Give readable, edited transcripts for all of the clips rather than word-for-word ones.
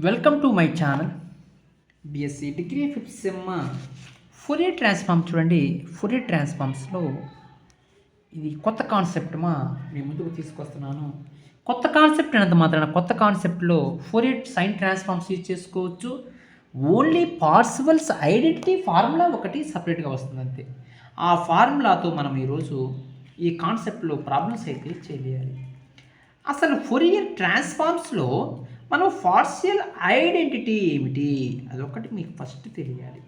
Welcome to my channel BSc degree fifth sem Fourier transform చూడండి. Fourier ట్రాన్స్ఫార్మ్స్లో ఇది కొత్త concept మీ ముందుకు తీసుకొస్తున్నాను. కొత్త కాన్సెప్ట్ అనేది మాత్రాన కొత్త కాన్సెప్ట్లో ఫోరియర్ సైన్ ట్రాన్స్ఫార్మ్స్ యూజ్ చేసుకోవచ్చు. ఓన్లీ పార్సిబుల్స్ ఐడెంటిటీ ఫార్ములా ఒకటి సపరేట్గా వస్తుంది అంతే. ఆ ఫార్ములాతో మనం ఈరోజు ఈ కాన్సెప్ట్లో ప్రాబ్లమ్స్ అయితే చేయాలి. అసలు ఫోరియర్ ట్రాన్స్ఫార్మ్స్లో మనం పార్షియల్ ఐడెంటిటీ ఏమిటి అదొకటి మీకు ఫస్ట్ తెలియాలి.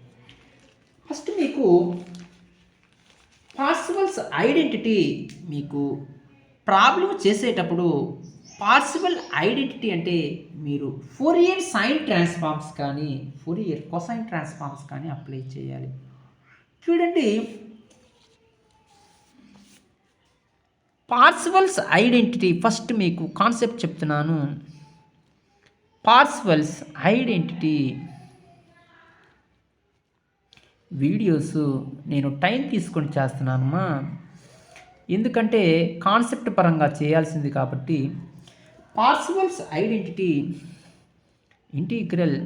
ఫస్ట్ మీకు పార్సిబుల్స్ ఐడెంటిటీ మీకు ప్రాబ్లం చేసేటప్పుడు పార్సిబుల్ ఐడెంటిటీ అంటే మీరు ఫోరియర్ సైన్ ట్రాన్స్ఫార్మ్స్ కానీ ఫోరియర్ కొసైన్ ట్రాన్స్ఫార్మ్స్ కానీ అప్లై చేయాలి. చూడండి, పార్సిబుల్స్ ఐడెంటిటీ ఫస్ట్ మీకు కాన్సెప్ట్ చెప్తున్నాను. పార్సిబుల్స్ ఐడెంటిటీ వీడియోస్ నేను టైం తీసుకొని చేస్తున్నానమ్మా, ఎందుకంటే కాన్సెప్ట్ పరంగా చేయాల్సింది కాబట్టి. పార్సిబుల్స్ identity integral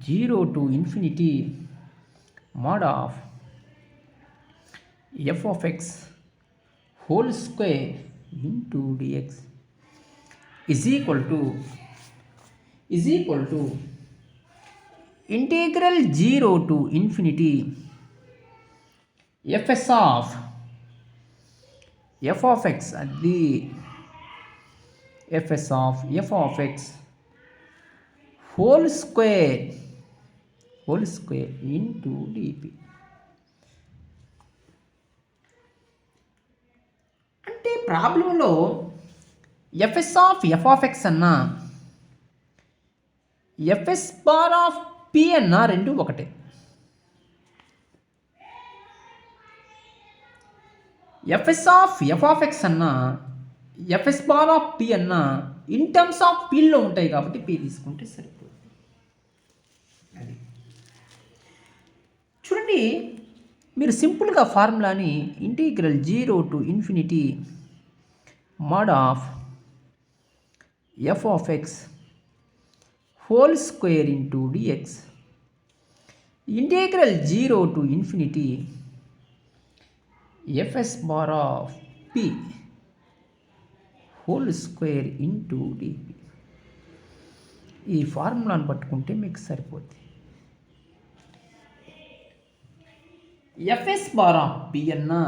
0 to infinity mod of f of x whole square into dx is equal to integral 0 to infinity fs of f of x అది fs of f of x whole square into dp. అంటే ప్రాబ్లంలో fs of f of x అన్నా fs bar of p అన్నా రెండు ఒకటే. fs of f of x అన్నా fs bar of p అన్నా in terms of pలో ఉంటాయి కాబట్టి p తీసుకుంటే సరిపోతుంది. అది చూడండి, మీరు సింపుల్గా ఫార్ములాని integral 0 to infinity mod of f of x whole square into dx integral 0 to infinity fs bar of p whole square into dp. ఈ ఫార్ములాను పట్టుకుంటే మీకు సరిపోద్ది. fs బార్ ఆఫ్ p అన్నా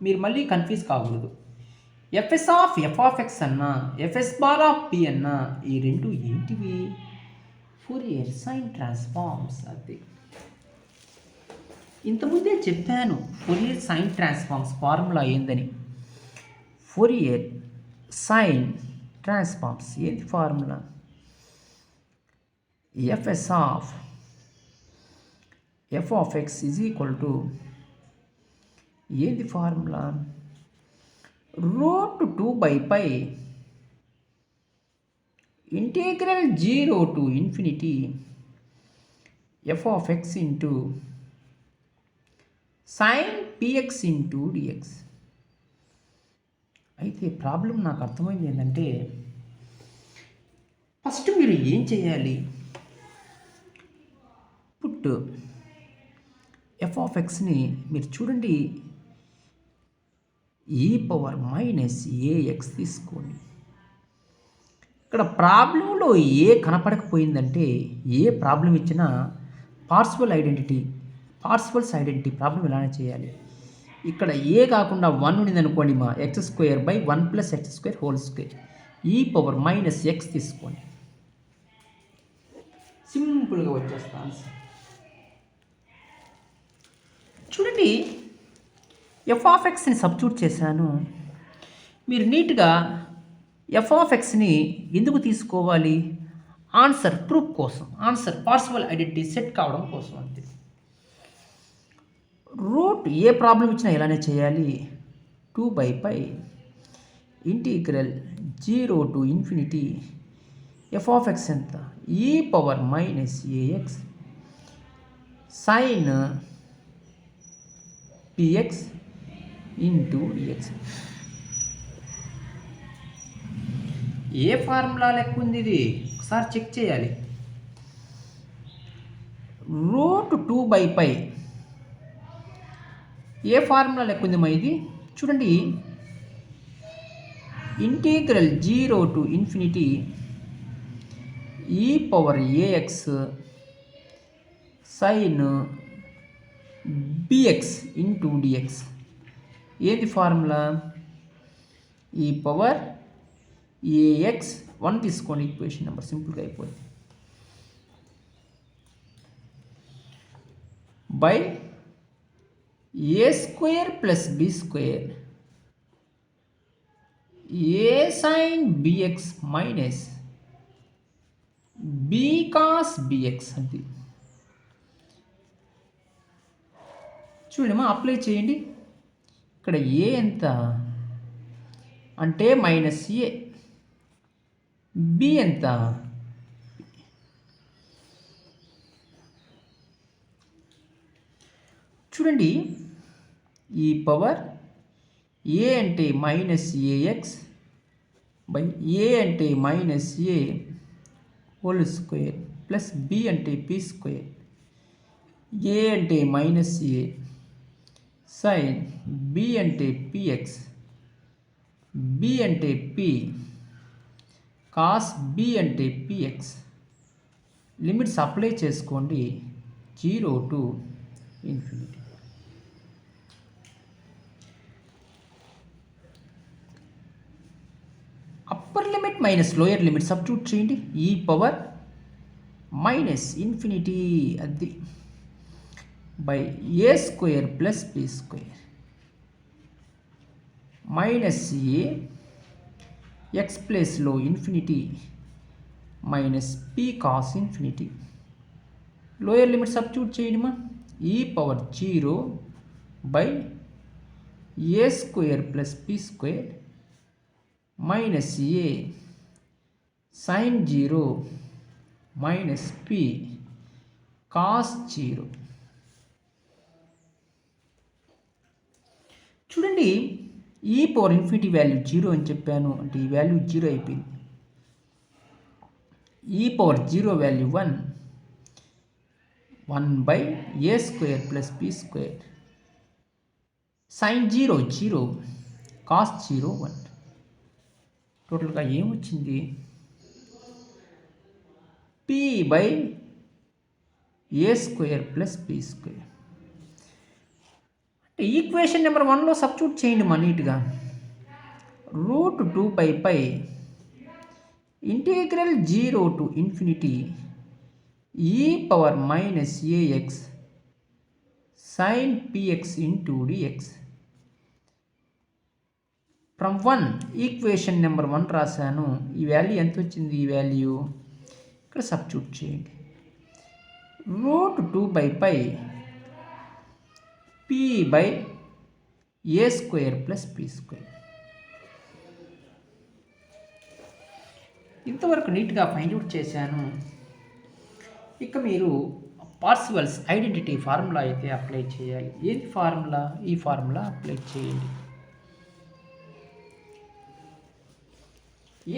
మీరు మళ్ళీ కన్ఫ్యూజ్ కాకూడదు. fs of f of x అన్నా fs బార్ ఆఫ్ p అన్నా ఈ రెండు ఏంటివి? Fourier sine transforms. అది ఇంతకుముందే చెప్పాను ఫోరియర్ సైన్ ట్రాన్స్ఫార్మ్స్ ఫార్ములా ఏందని. ఫోరియర్ సైన్ ట్రాన్స్ఫార్మ్స్ ఏంటి formula? fs of f of x is equal to ఏంటి formula? Root 2/π integral 0 to infinity f of x into sin px into dx. అయితే problem నాకు అర్థమైంది ఏంటంటే, ఫస్ట్ మీరు ఏం చేయాలి? పుట్ f of xని మీరు చూడండి e పవర్ మైనస్ ax తీసుకోండి. ఇక్కడ ప్రాబ్లంలో ఏ కనపడకపోయిందంటే, ఏ ప్రాబ్లం ఇచ్చినా పార్సిబుల్స్ ఐడెంటిటీ ప్రాబ్లం ఇలానే చేయాలి. ఇక్కడ ఏ కాకుండా 1 ఉండింది అనుకోండి, మా x² + 1 + x² whole square e power minus x తీసుకోండి. సింపుల్గా వచ్చేస్తాను. చూడండి, f ఆఫ్ xని సబ్స్టిట్యూట్ చేశాను. మీరు నీట్గా f ఆఫ్ xని ఎందుకు తీసుకోవాలి? ఆన్సర్ ప్రూఫ్ కోసం, ఆన్సర్ పార్సిబుల్ ఐడెంటిటీ సెట్ కావడం కోసం అంతే. రూట్ ఏ ప్రాబ్లం ఇచ్చినా ఇలానే చేయాలి. 2/π integral 0 to infinity f of x ఎంత? e power minus ax sin px into dx. ఏ ఫార్ములా లెక్క ఉంది ఇది? ఒకసారి చెక్ చేయాలి. √2/π ఏ ఫార్ములా లెక్క ఉంది మా ఇది చూడండి. Integral 0 to ∞ e⁻ax sin bx into dx. ఏది ఫార్ములా? e⁻ax 1 తీసుకోండి, ఈక్వేషన్ నెంబర్ సింపుల్గా అయిపోయింది. By a² + b² a sin bx minus b cos bx. అది చూడమ్మా, అప్లై చేయండి. ఇక్కడ ఏ ఎంత అంటే -a, b ఎంత చూడండి. e⁻a అంటే -ax బై a అంటే -a whole square plus b అంటే p², a అంటే -a sin b అంటే px, b అంటే p cos b అంటే px. లిమిట్స్ అప్లై చేసుకోండి 0 to ∞. Upper limit minus lower limit substitute చేయండి. e⁻ -∞ అది by a² + b² -a x ప్లేస్లో ∞ minus p cos ∞. Lower limit substitute చేయండి మా. e⁻0 by a² + p² -a sin 0 minus p cos 0. చూడండి, e⁻∞ value 0 అని చెప్పాను అంటే ఈ వాల్యూ 0 అయిపోయింది. e⁻0 value 1 by a² + p² sin 0 0 cos 0 1. టోటల్గా ఏమొచ్చింది? p by a² + p². అంటే ఈక్వేషన్ నెంబర్ 1లో సబ్స్టిట్యూట్ చేయండి మా నీట్గా. √2/π integral 0 to ∞ e⁻−ax sin px into dx. From 1 equation number 1 రాశాను. ఈ వాల్యూ ఎంత వచ్చింది? ఈ వాల్యూ ఇక్కడ సబ్స్టిట్యూట్ చేయండి. √2/π p బై a² + p². ఇంతవరకు నీట్గా ఫైండ్ అవుట్ చేశాను. ఇక మీరు పార్సివల్స్ ఐడెంటిటీ ఫార్ములా అయితే అప్లై చేయాలి. ఏది ఫార్ములా? ఈ ఫార్ములా అప్లై చేయండి.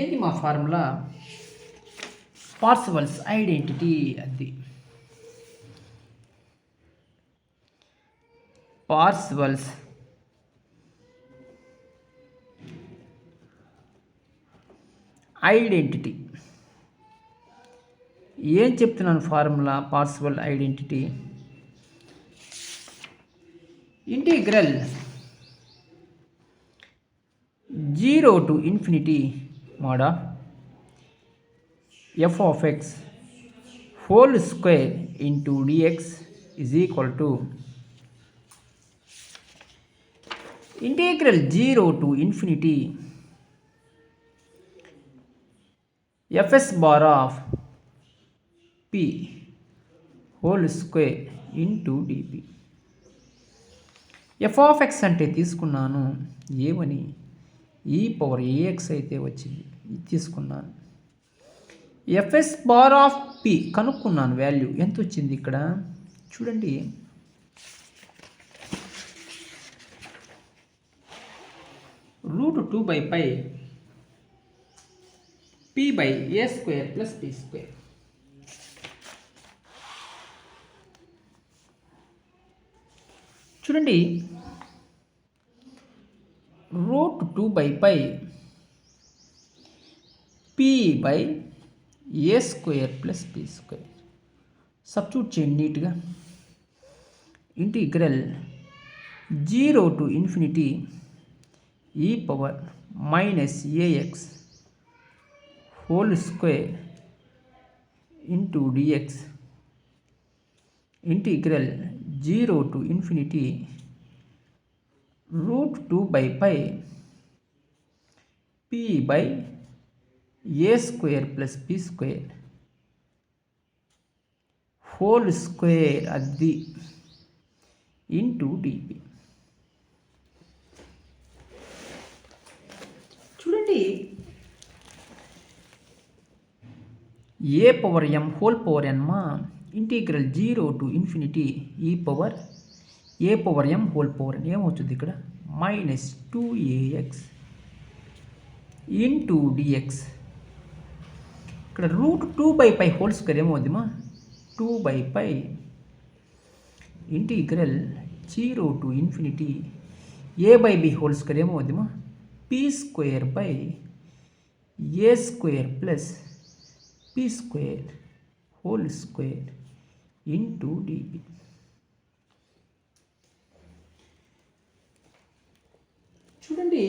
ఏది మా ఫార్ములా? పార్సివల్స్ ఐడెంటిటీ. అది పార్సివల్స్ ఐడెంటిటీ. ఏం చెప్తున్నాను formula? Parseval identity integral 0 to ∞ mod f of x whole square into dx is equal to integral 0 to ∞ fs bar of p whole square into dp. f of x అంటే తీసుకున్నాను ఏమని? e⁻ax అయితే వచ్చింది, ఇది తీసుకున్నాను. fs bar of p కనుక్కున్నాను. Value ఎంత వచ్చింది ఇక్కడ చూడండి. √2/π p/a² + p². చూడండి, √2/π p/a² + p². సబ్స్టిట్యూట్ చేయండి నీట్గా. Integral 0 to ∞ e power -ax whole square into dx. Integral 0 to ∞ √2/π p/a² + p² whole square అది ఇంటూ dp. చూడండి, a⁻m హోల్ పవర్ n మా integral 0 to ∞ e power a⁻m whole power n ఏమవుతుంది ఇక్కడ -2ax into dx. ఇక్కడ √2/π whole square ఏమవుతుంది మా 2/π integral 0 to ∞ a/b whole square ఏమవుతుంది మా p²/a² + p² whole square into dp. చూడండి,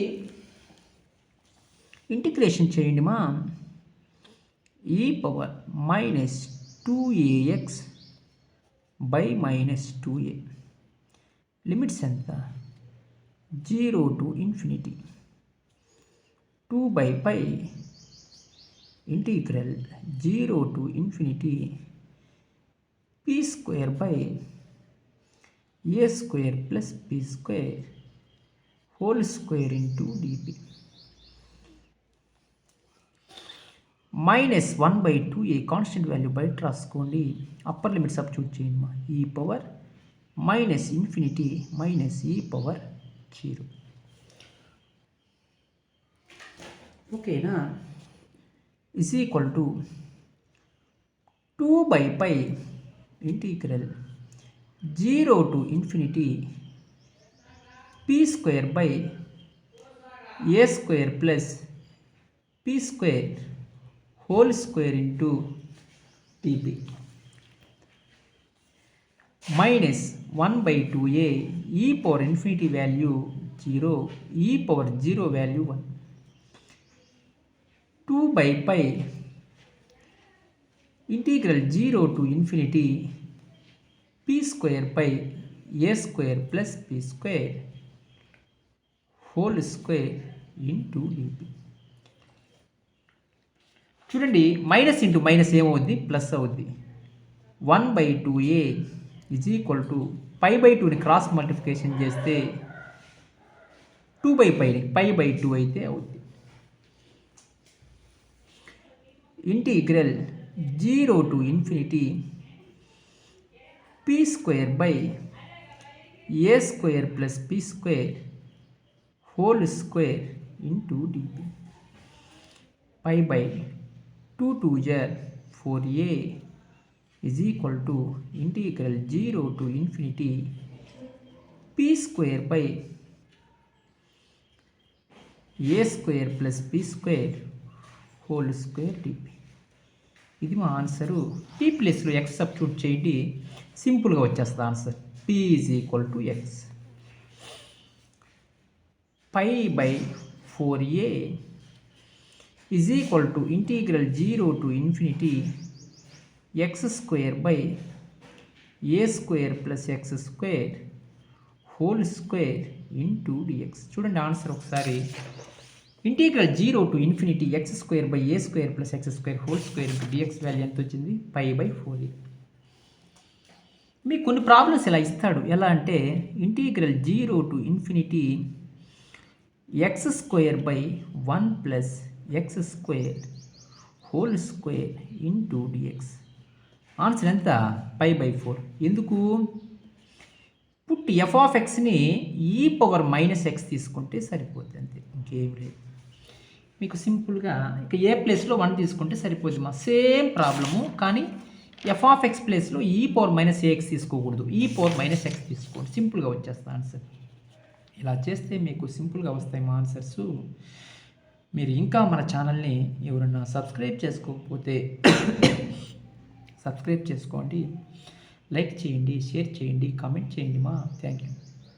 ఇంటిగ్రేషన్ చేయండి మా e power -2ax / -2a. Limits ఎంత 0 to ∞ 2/π integral 0 to ∞ p²/a² + p² whole square into dp. -1/2a constant value బయట రాసుకోండి. అప్పర్ లిమిట్ సబ్స్టిట్యూట్ చేయండి మా e power -∞ - e power 0. ఓకేనా, is equal to 2/π integral 0 to ∞ p²/a² + p² whole square into dp. -1/2a e power ∞ value 0, e power 0 value 1. 2/π integral 0 to ∞ p²/a² + p² whole square into dp. చూడండి, minus into minus ఏమవుద్ది plus అవుద్ది. 1/2a is equal to π/2ని cross multiplication చేస్తే 2/πని π/2 అయితే అవుద్ది. Integral 0 to ∞ p²/a² + p² whole square into dp. π/2 2 4a is equal to integral 0 to ∞ p²/a² + p² whole square dp. ఇది మా ఆన్సరు. p ప్లేస్లో x సబ్స్టిట్యూట్ చేయండి, సింపుల్గా వచ్చేస్తుంది answer. p is equal to x. π/4a is equal to integral 0 to ∞ x² + x² whole square into dx. చూడండి answer ఒకసారి. Integral 0 to ∞ x² + x² whole square into dx value ఎంత వచ్చింది π/4a. మీకు కొన్ని problems ఇలా ఇస్తాడు. ఎలా అంటే integral 0 to ∞ x² + x² whole square into dx. Answer ఎంత π/4. ఎందుకు పుట్టి f(x)ని e⁻−x తీసుకుంటే సరిపోతుంది, అంతే, ఇంకేం లేదు. మీకు సింపుల్గా ఇక ఏ ప్లేస్లో 1 తీసుకుంటే సరిపోద్ది మా సేమ్ ప్రాబ్లము. కానీ f(x) ప్లేస్లో e⁻−ax తీసుకోకూడదు, e⁻−x తీసుకోండి. సింపుల్గా వచ్చేస్తుంది ఆన్సర్. ఇలా చేస్తే మీకు సింపుల్గా వస్తాయి మా ఆన్సర్సు. మీరు ఇంకా మన ఛానల్ని ఎవరన్నా సబ్స్క్రైబ్ చేసుకోకపోతే సబ్స్క్రైబ్ చేసుకోండి, లైక్ చేయండి, షేర్ చేయండి, కామెంట్ చేయండి మా. Thank you.